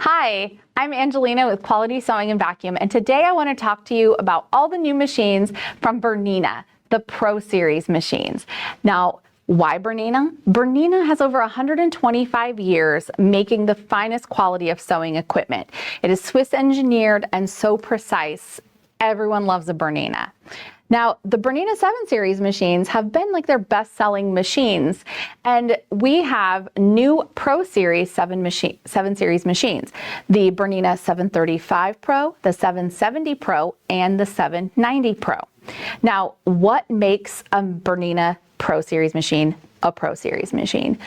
Hi, I'm Angelina with Quality Sewing and Vacuum, and today I want to talk to you about all the new machines from Bernina, the Pro Series machines. Now, why Bernina? Bernina has over 125 years making the finest quality of sewing equipment. It is Swiss engineered and so precise. Everyone loves a Bernina. Now, the Bernina 7 Series machines have been like their best-selling machines, and we have new Pro Series 7 Series machines. The Bernina 735 Pro, the 770 Pro, and the 790 Pro. Now, what makes a Bernina Pro Series machine a Pro Series machine?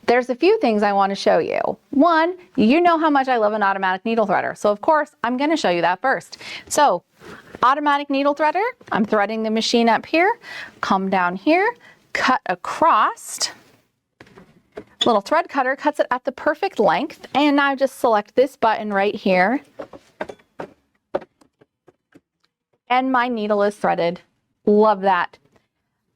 There's a few things I want to show you. One, you know how much I love an automatic needle threader, so of course I'm going to show you that first. So, automatic needle threader, I'm threading the machine up here, come down here, cut across. Little thread cutter cuts it at the perfect length, and now just select this button right here. And my needle is threaded. Love that.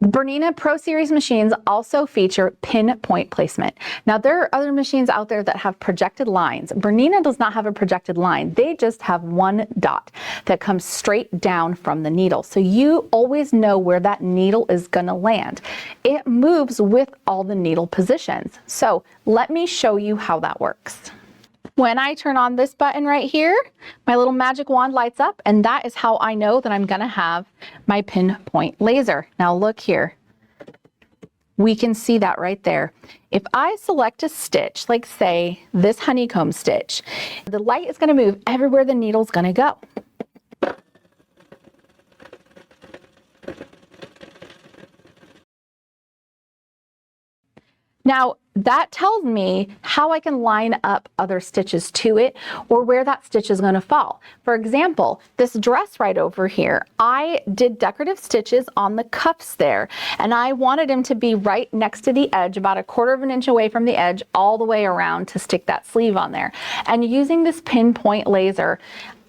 Bernina Pro Series machines also feature pinpoint placement. Now, there are other machines out there that have projected lines. Bernina does not have a projected line. They just have one dot that comes straight down from the needle. So you always know where that needle is going to land. It moves with all the needle positions. So let me show you how that works. When I turn on this button right here, my little magic wand lights up, and that is how I know that I'm gonna have my pinpoint laser. Now look here. We can see that right there. If I select a stitch, like say this honeycomb stitch, the light is gonna move everywhere the needle's gonna go. Now, that tells me how I can line up other stitches to it or where that stitch is going to fall. For example, this dress right over here, I did decorative stitches on the cuffs there, and I wanted them to be right next to the edge, about 1/4 of an inch away from the edge, all the way around to stick that sleeve on there. And using this pinpoint laser,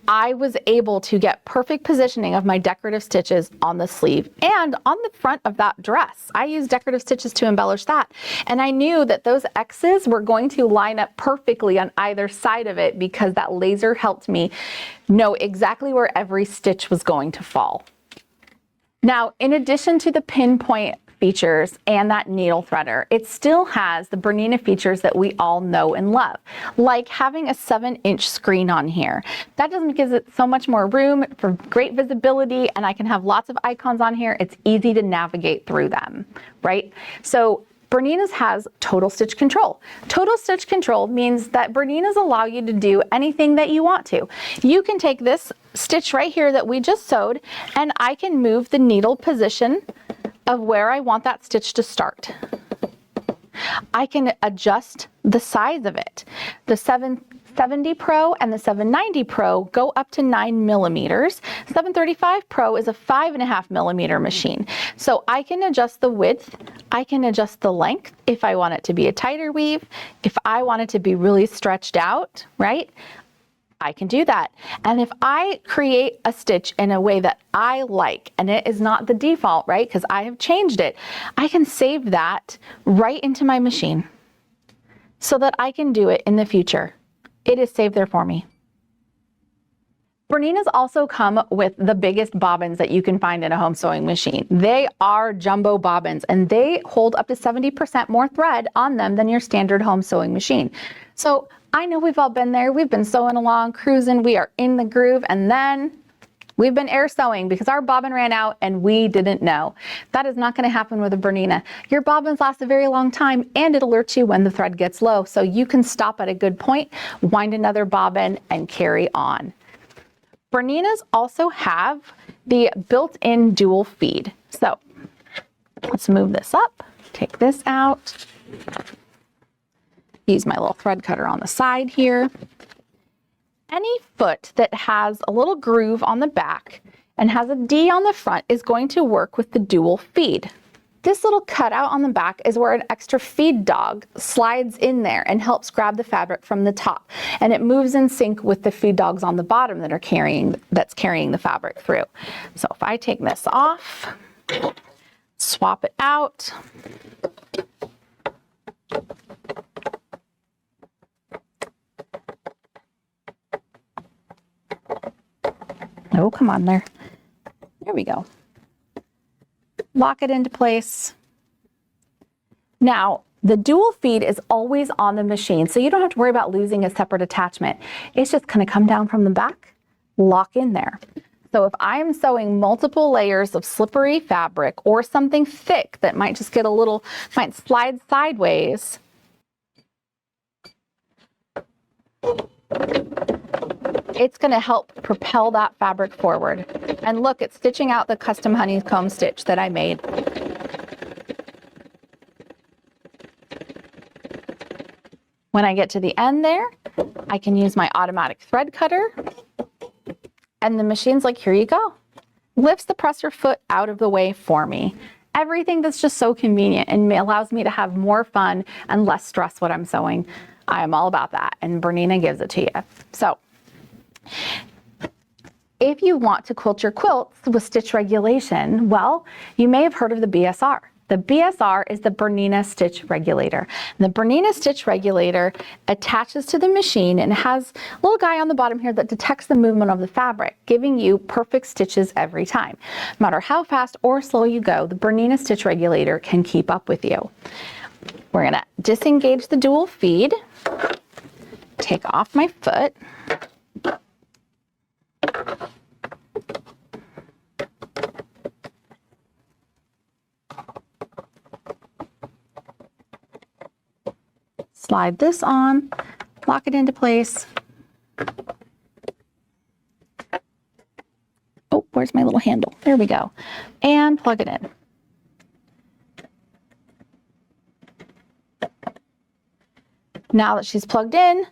I was able to get perfect positioning of my decorative stitches on the sleeve and on the front of that dress. I used decorative stitches to embellish that. And I knew that those X's were going to line up perfectly on either side of it because that laser helped me know exactly where every stitch was going to fall. Now, in addition to the pinpoint features and that needle threader, it still has the Bernina features that we all know and love, like having a 7-inch screen on here. That just gives it so much more room for great visibility, and I can have lots of icons on here. It's easy to navigate through them, right? So Bernina's has total stitch control. Total stitch control means that Bernina's allow you to do anything that you want to. You can take this stitch right here that we just sewed, and I can move the needle position of where I want that stitch to start. I can adjust the size of it. The 770 Pro and the 790 Pro go up to 9 millimeters. 735 Pro is a 5.5 millimeter machine. So I can adjust the width, I can adjust the length if I want it to be a tighter weave, if I want it to be really stretched out, right? I can do that. And if I create a stitch in a way that I like, and it is not the default, right? Because I have changed it, I can save that right into my machine so that I can do it in the future. It is saved there for me. Bernina's also come with the biggest bobbins that you can find in a home sewing machine. They are jumbo bobbins, and they hold up to 70% more thread on them than your standard home sewing machine. So I know we've all been there. We've been sewing along, cruising, we are in the groove, and then we've been air sewing because our bobbin ran out and we didn't know. That is not going to happen with a Bernina. Your bobbins last a very long time, and it alerts you when the thread gets low, so you can stop at a good point, wind another bobbin, and carry on. Berninas also have the built-in dual feed. So let's move this up, take this out, use my little thread cutter on the side here. Any foot that has a little groove on the back and has a D on the front is going to work with the dual feed. This little cutout on the back is where an extra feed dog slides in there and helps grab the fabric from the top, and it moves in sync with the feed dogs on the bottom that are carrying the fabric through. So if I take this off, swap it out, Oh, come on there. There we go. Lock it into place. Now, the dual feed is always on the machine, so you don't have to worry about losing a separate attachment. It's just going to come down from the back, lock in there. So if I'm sewing multiple layers of slippery fabric or something thick that might just get a little, might slide sideways, it's going to help propel that fabric forward. And look, it's stitching out the custom honeycomb stitch that I made. When I get to the end there, I can use my automatic thread cutter, and the machine's like, here you go. Lifts the presser foot out of the way for me. Everything that's just so convenient and allows me to have more fun and less stress when I'm sewing. I am all about that, and Bernina gives it to you. So, if you want to quilt your quilts with stitch regulation, well, you may have heard of the BSR. The BSR is the Bernina Stitch Regulator. The Bernina Stitch Regulator attaches to the machine and has a little guy on the bottom here that detects the movement of the fabric, giving you perfect stitches every time. No matter how fast or slow you go, the Bernina Stitch Regulator can keep up with you. We're gonna disengage the dual feed, take off my foot, slide this on, lock it into place. Oh, where's my little handle? There we go. And plug it in. Now that she's plugged in,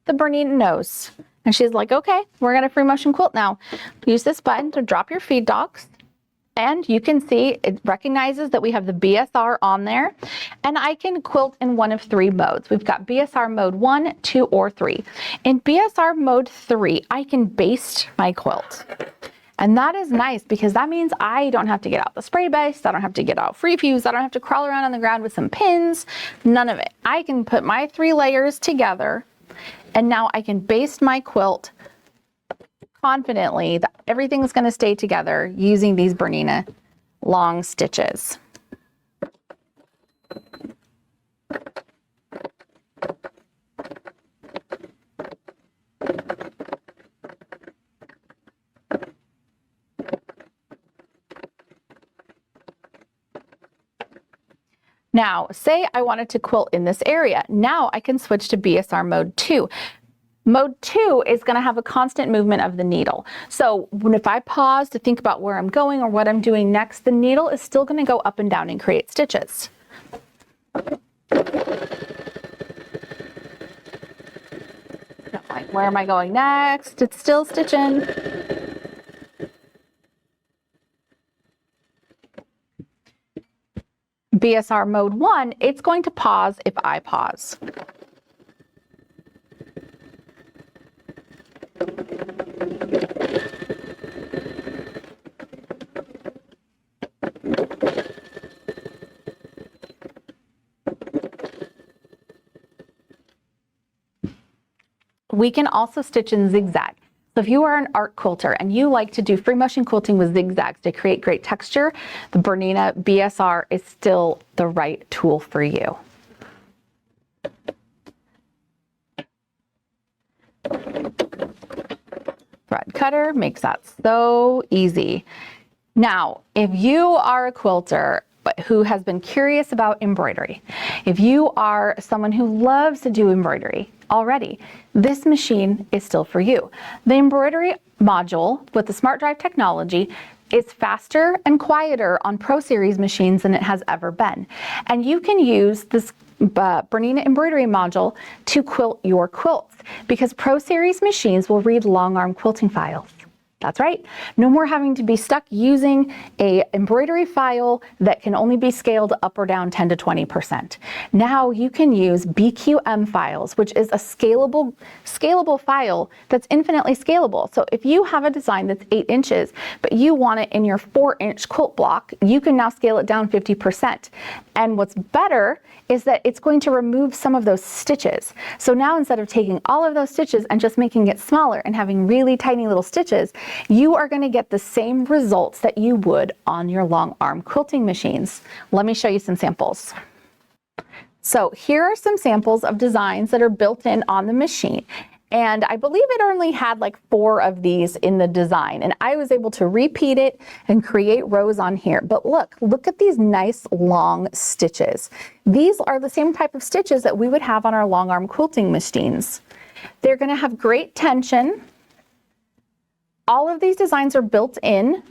the Bernina knows. And she's like, okay, we're gonna free motion quilt now. Use this button to drop your feed dogs. And you can see it recognizes that we have the BSR on there, and I can quilt in one of 3 modes. We've got BSR mode 1, 2, or 3. In BSR mode 3, I can baste my quilt. And that is nice because that means I don't have to get out the spray base, I don't have to get out free fuse, I don't have to crawl around on the ground with some pins, none of it. I can put my 3 layers together, and now I can baste my quilt confidently that everything's going to stay together using these Bernina long stitches. Now, say I wanted to quilt in this area. Now I can switch to BSR mode 2. Mode 2 is going to have a constant movement of the needle. So if I pause to think about where I'm going or what I'm doing next, the needle is still going to go up and down and create stitches. Like, where am I going next? It's still stitching. BSR mode 1, it's going to pause if I pause. We can also stitch in zigzag. So if you are an art quilter and you like to do free motion quilting with zigzags to create great texture, the Bernina BSR is still the right tool for you. Thread cutter makes that so easy. Now, if you are a quilter who has been curious about embroidery, if you are someone who loves to do embroidery already, this machine is still for you. The embroidery module with the Smart Drive technology is faster and quieter on Pro Series machines than it has ever been. And you can use this Bernina embroidery module to quilt your quilts because Pro Series machines will read Longarm quilting files. That's right. No more having to be stuck using a embroidery file that can only be scaled up or down 10 to 20%. Now you can use BQM files, which is a scalable file that's infinitely scalable. So if you have a design that's 8 inches, but you want it in your 4-inch quilt block, you can now scale it down 50%. And what's better is that it's going to remove some of those stitches. So now instead of taking all of those stitches and just making it smaller and having really tiny little stitches, you are going to get the same results that you would on your long arm quilting machines. Let me show you some samples. So here are some samples of designs that are built in on the machine. And I believe it only had like 4 of these in the design, and I was able to repeat it and create rows on here. But look at these nice long stitches. These are the same type of stitches that we would have on our long arm quilting machines. They're going to have great tension. All of these designs are built in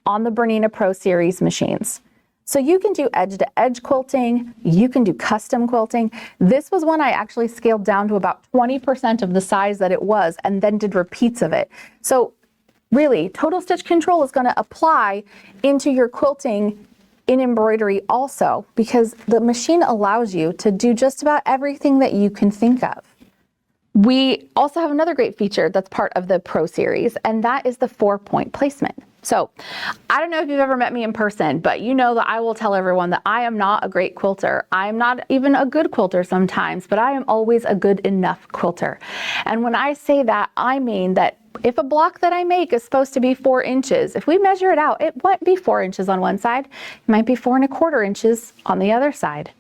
on the Bernina Pro Series machines. So you can do edge to edge quilting, you can do custom quilting. This was one I actually scaled down to about 20% of the size that it was and then did repeats of it. So really, total stitch control is going to apply into your quilting in embroidery also, because the machine allows you to do just about everything that you can think of. We also have another great feature that's part of the Pro Series, and that is the 4-point placement. So I don't know if you've ever met me in person, but you know that I will tell everyone that I am not a great quilter. I'm not even a good quilter sometimes, but I am always a good enough quilter. And when I say that, I mean that if a block that I make is supposed to be 4 inches, if we measure it out, it might be 4 inches on one side, it might be 4 1/4 inches on the other side.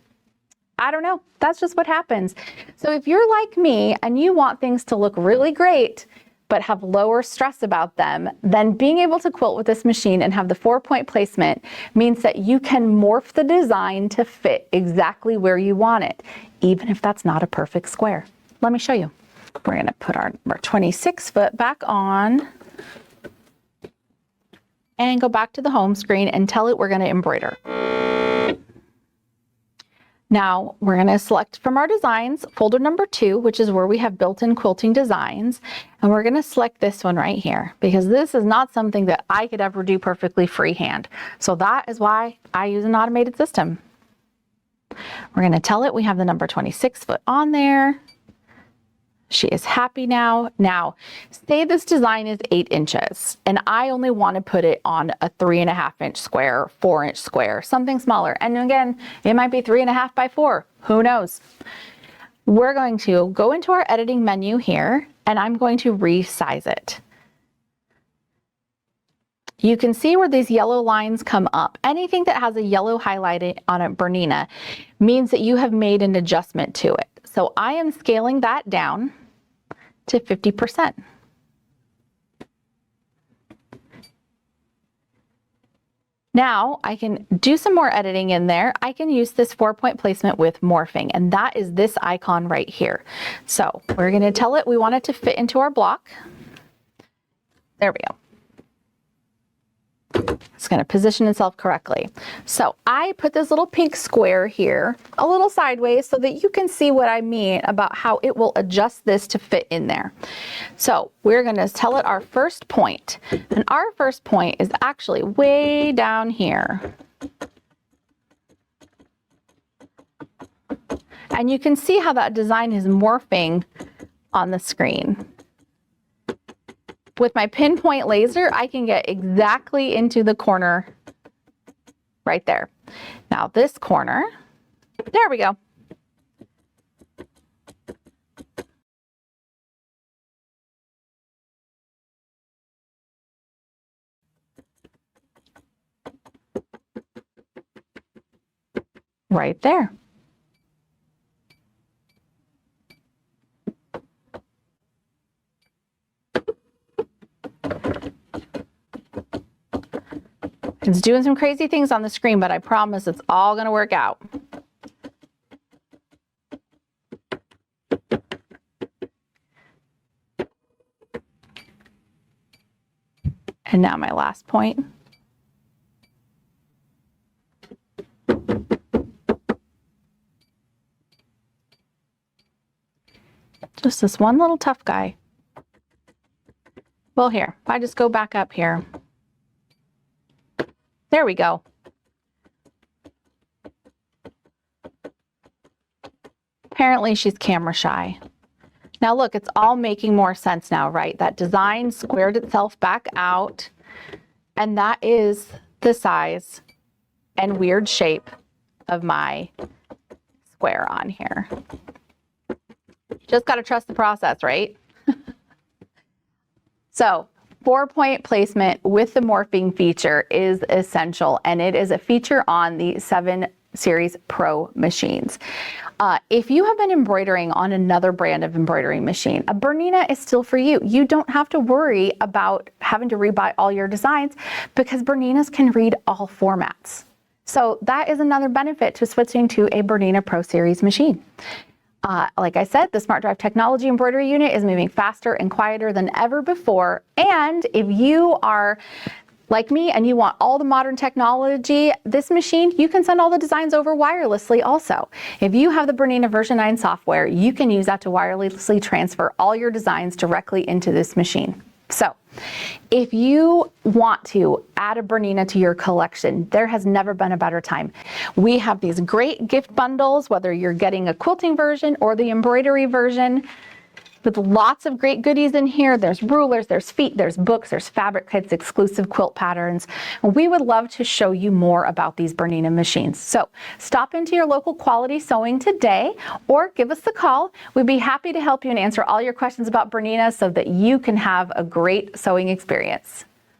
I don't know, that's just what happens. So if you're like me and you want things to look really great, but have lower stress about them, then being able to quilt with this machine and have the 4-point placement means that you can morph the design to fit exactly where you want it, even if that's not a perfect square. Let me show you. We're gonna put our 26 foot back on and go back to the home screen and tell it we're gonna embroider. Now we're going to select from our designs folder number 2, which is where we have built-in quilting designs, and we're going to select this one right here because this is not something that I could ever do perfectly freehand. So that is why I use an automated system. We're going to tell it we have the number 26 foot on there. She is happy now. Now, say this design is 8 inches and I only want to put it on a 3.5 inch square, 4 inch square, something smaller. And again, it might be 3.5 by 4, who knows? We're going to go into our editing menu here and I'm going to resize it. You can see where these yellow lines come up. Anything that has a yellow highlight on a Bernina means that you have made an adjustment to it. So I am scaling that down to 50%. Now I can do some more editing in there. I can use this 4-point placement with morphing, and that is this icon right here. So we're going to tell it we want it to fit into our block. There we go. It's going to position itself correctly. So I put this little pink square here a little sideways so that you can see what I mean about how it will adjust this to fit in there. So we're going to tell it our first point, and our first point is actually way down here. And you can see how that design is morphing on the screen. With my pinpoint laser, I can get exactly into the corner right there. Now this corner, there we go. Right there. It's doing some crazy things on the screen, but I promise it's all going to work out. And now my last point. Just this one little tough guy. Well, here, if I just go back up here. There we go. Apparently she's camera shy. Now look, it's all making more sense now, right? That design squared itself back out, and that is the size and weird shape of my square on here. Just got to trust the process, right? So 4-point placement with the morphing feature is essential, and it is a feature on the 7 Series Pro machines. If you have been embroidering on another brand of embroidery machine, a Bernina is still for you. You don't have to worry about having to rebuy all your designs because Berninas can read all formats. So that is another benefit to switching to a Bernina Pro Series machine. Like I said, the Smart Drive Technology embroidery unit is moving faster and quieter than ever before. And if you are like me and you want all the modern technology, this machine, you can send all the designs over wirelessly also. If you have the Bernina version 9 software, you can use that to wirelessly transfer all your designs directly into this machine. So if you want to add a Bernina to your collection, there has never been a better time. We have these great gift bundles, whether you're getting a quilting version or the embroidery version, with lots of great goodies in here. There's rulers, there's feet, there's books, there's fabric kits, exclusive quilt patterns. We would love to show you more about these Bernina machines. So stop into your local Quality Sewing today or give us a call. We'd be happy to help you and answer all your questions about Bernina so that you can have a great sewing experience.